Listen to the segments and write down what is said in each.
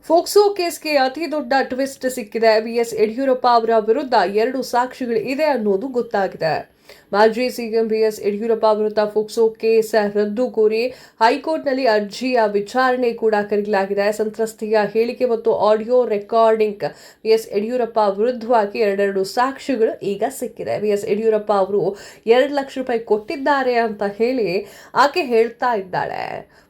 ಫೋಕ್ಸೋ ಕೇಸ್ಗೆ ಅತಿ ದೊಡ್ಡ ಟ್ವಿಸ್ಟ್ ಸಿಕ್ಕಿದೆ. ಬಿಎಸ್ ಯಡಿಯೂರಪ್ಪ ಅವರ ವಿರುದ್ಧ 2 ಸಾಕ್ಷಿಗಳು ಇದೆ ಅನ್ನೋದು ಗೊತ್ತಾಗಿದೆ. ಮಾಜಿ ಸಿಎಂ ಬಿಎಸ್ ಯಡಿಯೂರಪ್ಪ ವಿರುದ್ಧ ಫೋಕ್ಸೋ ಕೇಸ್ ರದ್ದು ಕೋರಿ ಹೈಕೋರ್ಟ್ನಲ್ಲಿ ಅರ್ಜಿಯ ವಿಚಾರಣೆ ಕೂಡ ಕರೆಯಲಾಗಿದೆ. ಸಂತ್ರಸ್ತೆಯ ಹೇಳಿಕೆ ಮತ್ತು ಆಡಿಯೋ ರೆಕಾರ್ಡಿಂಗ್ ಬಿಎಸ್ ಯಡಿಯೂರಪ್ಪ ವಿರುದ್ಧವಾಗಿ ಎರಡೆರಡು ಸಾಕ್ಷಿಗಳು ಈಗ ಸಿಕ್ಕಿದೆ. ಬಿಎಸ್ ಯಡಿಯೂರಪ್ಪ ಅವರು 2 ಲಕ್ಷ ರೂಪಾಯಿ ಕೊಟ್ಟಿದ್ದಾರೆ ಅಂತ ಹೇಳಿ ಆಕೆ ಹೇಳ್ತಾ ಇದ್ದಾಳೆ.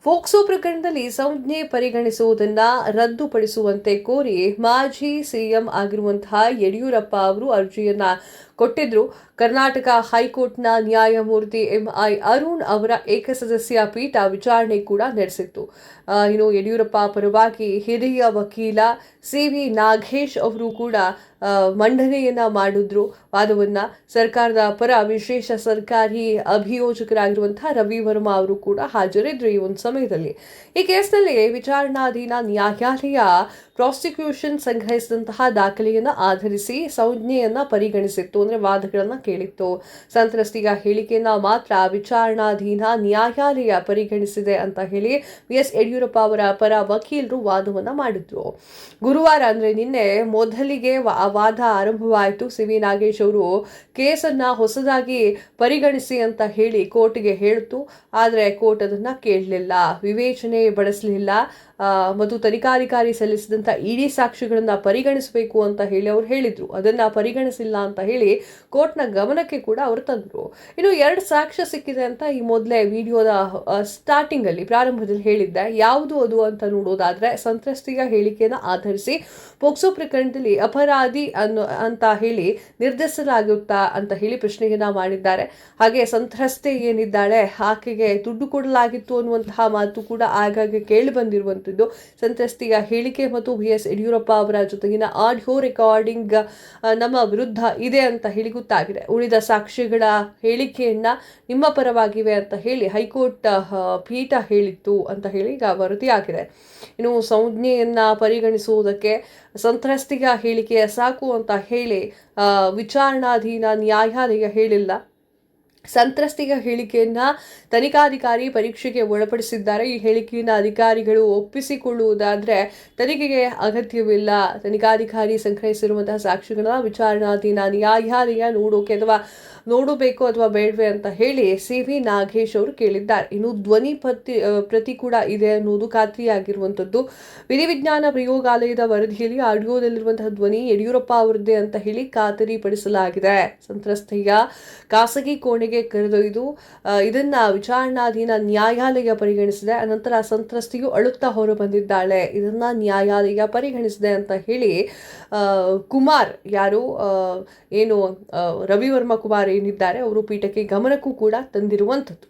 ಫೋಕ್ಸೋ ಪ್ರಕರಣದಲ್ಲಿ ಸಂಜ್ಞೆ ಪರಿಗಣಿಸುವುದನ್ನ ರದ್ದುಪಡಿಸುವಂತೆ ಕೋರಿ ಮಾಜಿ ಸಿಎಂ ಆಗಿರುವಂತಹ ಯಡಿಯೂರಪ್ಪ ಅವರು ಅರ್ಜಿಯನ್ನ ಕೊಟ್ಟಿದ್ರು. ಕರ್ನಾಟಕ ಹೈಕೋರ್ಟ್ನ ನ್ಯಾಯಮೂರ್ತಿ ಎಂಐ ಅರುಣ್ ಅವರ ಏಕಸದಸ್ಯ ಪೀಠ ವಿಚಾರಣೆ ಕೂಡ ನಡೆಸಿತ್ತು. ಇನ್ನು ಯಡಿಯೂರಪ್ಪ ಪರವಾಗಿ ಹಿರಿಯ ವಕೀಲ ಸಿವಿ ನಾಗೇಶ್ ಅವರು ಕೂಡ ಮಂಡನೆಯನ್ನ ಮಾಡಿದ್ರು ವಾದವನ್ನ. ಸರ್ಕಾರದ ಪರ ವಿಶೇಷ ಸರ್ಕಾರಿ ಅಭಿಯೋಜಕರಾಗಿರುವಂತಹ ರವಿ ವರ್ಮಾ ಅವರು ಕೂಡ ಹಾಜರಿದ್ರು ಈ ಒಂದು ಸಮಯದಲ್ಲಿ. ಈ ಕೇಸ್ನಲ್ಲಿ ವಿಚಾರಣಾಧೀನ ನ್ಯಾಯಾಲಯ ಪ್ರಾಸಿಕ್ಯೂಷನ್ ಸಂಗ್ರಹಿಸಿದಂತಹ ದಾಖಲೆಯನ್ನ ಆಧರಿಸಿ ಸಂಜ್ಞೆಯನ್ನ ಪರಿಗಣಿಸಿತ್ತು, ಅಂದ್ರೆ ವಾದಗಳನ್ನ ಕೇಳಿತ್ತು. ಸಂತ್ರಸ್ತಿಯ ಹೇಳಿಕೆಯನ್ನ ಮಾತ್ರ ವಿಚಾರಣಾಧೀನ ನ್ಯಾಯಾಲಯ ಪರಿಗಣಿಸಿದೆ ಅಂತ ಹೇಳಿ ಬಿಎಸ್ ಯಡಿಯೂರಪ್ಪ ಅವರ ಪರ ವಕೀಲರು ವಾದವನ್ನ ಮಾಡಿದ್ರು. ಗುರುವಾರ ಅಂದ್ರೆ ನಿನ್ನೆ ಮೊದಲಿಗೆ ವಾದ ಆರಂಭವಾಯಿತು. ಸಿವಿ ನಾಗೇಶ್ ಅವರು ಕೇಸನ್ನ ಹೊಸದಾಗಿ ಪರಿಗಣಿಸಿ ಅಂತ ಹೇಳಿ ಕೋರ್ಟ್ಗೆ ಹೇಳಿತು. ಆದರೆ ಕೋರ್ಟ್ ಅದನ್ನ ಕೇಳಲಿಲ್ಲ, ವಿವೇಚನೆ ಬಳಸಲಿಲ್ಲ ಮತ್ತು ತನಿಖಾಧಿಕಾರಿ ಸಲ್ಲಿಸಿದಂಥ ಇಡೀ ಸಾಕ್ಷಿಗಳನ್ನ ಪರಿಗಣಿಸಬೇಕು ಅಂತ ಹೇಳಿ ಅವ್ರು ಹೇಳಿದ್ರು. ಅದನ್ನ ಪರಿಗಣಿಸಿಲ್ಲ ಅಂತ ಹೇಳಿ ಕೋರ್ಟ್ನ ಗಮನಕ್ಕೆ ಕೂಡ ಅವರು ತಂದ್ರು. ಇನ್ನು 2 ಸಾಕ್ಷ್ಯ ಸಿಕ್ಕಿದೆ ಅಂತ ಈ ಮೊದಲೇ ವಿಡಿಯೋದ ಸ್ಟಾರ್ಟಿಂಗ್ ಅಲ್ಲಿ ಪ್ರಾರಂಭದಲ್ಲಿ ಹೇಳಿದ್ದೆ. ಯಾವುದು ಅದು ಅಂತ ನೋಡೋದಾದ್ರೆ, ಸಂತ್ರಸ್ತೆಯ ಹೇಳಿಕೆಯನ್ನು ಆಧರಿಸಿ ಪೋಕ್ಸೋ ಪ್ರಕರಣದಲ್ಲಿ ಅಪರಾಧಿ ಅಂತ ಹೇಳಿ ನಿರ್ಧರಿಸಲಾಗುತ್ತಾ ಅಂತ ಹೇಳಿ ಪ್ರಶ್ನೆಯನ್ನ ಮಾಡಿದ್ದಾರೆ. ಹಾಗೆ ಸಂತ್ರಸ್ತೆ ಏನಿದ್ದಾಳೆ ಆಕೆಗೆ ದುಡ್ಡು ಕೊಡಲಾಗಿತ್ತು ಅನ್ನುವಂತಹ ಮಾತು ಕೂಡ ಆಗಾಗ್ಗೆ ಕೇಳಿ ಬಂದಿರುವಂತದ್ದು. ಸಂತ್ರಸ್ತೆಯ ಹೇಳಿಕೆ ಮತ್ತು ಬಿಎಸ್ ಯಡಿಯೂರಪ್ಪ ಅವರ ಜೊತೆಗಿನ ಆಡಿಯೋ ರೆಕಾರ್ಡಿಂಗ್ ನಮ್ಮ ವಿರುದ್ಧ ಇದೆ ಅಂತ ಹೇಳಿ ಗೊತ್ತಾಗಿದೆ. ಉಳಿದ ಸಾಕ್ಷಿಗಳ ಹೇಳಿಕೆಯನ್ನ ನಿಮ್ಮ ಪರವಾಗಿವೆ ಅಂತ ಹೇಳಿ ಹೈಕೋರ್ಟ್ ಪೀಠ ಹೇಳಿತ್ತು ಅಂತ ಹೇಳಿ ಈಗ ವರದಿಯಾಗಿದೆ. ಇನ್ನು ಸಂಜ್ಞೆಯನ್ನ ಪರಿಗಣಿಸುವುದಕ್ಕೆ ಸಂತ್ರಸ್ತೆಯ ಹೇಳಿಕೆಯ ಸಾಕು ಅಂತ ಹೇಳಿ ವಿಚಾರಣಾಧೀನ ನ್ಯಾಯಾಲಯ ಹೇಳಿಲ್ಲ. ಸಂತ್ರಸ್ತೆಯ ಹೇಳಿಕೆಯನ್ನ ತನಿಖಾಧಿಕಾರಿ ಪರೀಕ್ಷೆಗೆ ಒಳಪಡಿಸಿದ್ದಾರೆ. ಈ ಹೇಳಿಕೆಯನ್ನು ಅಧಿಕಾರಿಗಳು ಒಪ್ಪಿಸಿಕೊಳ್ಳುವುದಾದ್ರೆ ತನಿಖೆಗೆ ಅಗತ್ಯವಿಲ್ಲ. ತನಿಖಾಧಿಕಾರಿ ಸಂಗ್ರಹಿಸಿರುವಂತಹ ಸಾಕ್ಷಿಗಳನ್ನ ವಿಚಾರಣಾಧೀನ ನ್ಯಾಯಾಲಯ ನೋಡಬೇಕು ಅಥವಾ ಬೇಡವೆ ಅಂತ ಹೇಳಿ ಸಿವಿ ನಾಗೇಶ್ ಅವರು ಕೇಳಿದ್ದಾರೆ. ಇನ್ನು ಧ್ವನಿ ಪ್ರತಿ ಕೂಡ ಇದೆ ಅನ್ನೋದು ಖಾತ್ರಿಯಾಗಿರುವಂತದ್ದು. ವಿಧಿವಿಜ್ಞಾನ ಪ್ರಯೋಗಾಲಯದ ವರದಿಯಲ್ಲಿ ಆಡಿಯೋದಲ್ಲಿರುವಂತಹ ಧ್ವನಿ ಯಡಿಯೂರಪ್ಪ ಅವರದ್ದೇ ಅಂತ ಹೇಳಿ ಖಾತರಿಪಡಿಸಲಾಗಿದೆ. ಸಂತ್ರಸ್ತೆಯ ಖಾಸಗಿ ಕೋಣೆಗೆ ಕರೆದೊಯ್ದು ಇದನ್ನ ವಿಚಾರಣಾಧೀನ ನ್ಯಾಯಾಲಯ ಪರಿಗಣಿಸಿದೆ. ಅನಂತರ ಸಂತ್ರಸ್ತೆಯು ಅಳುತ್ತಾ ಹೊರ ಬಂದಿದ್ದಾಳೆ, ಇದನ್ನ ನ್ಯಾಯಾಲಯ ಪರಿಗಣಿಸಿದೆ ಅಂತ ಹೇಳಿ ಕುಮಾರ್ ರವಿ ವರ್ಮಾ ಕುಮಾರ್ ಏನಿದ್ದಾರೆ ಅವರು ಪೀಠಕ್ಕೆ ಗಮನಕ್ಕೂ ಕೂಡ ತಂದಿರುವಂಥದ್ದು.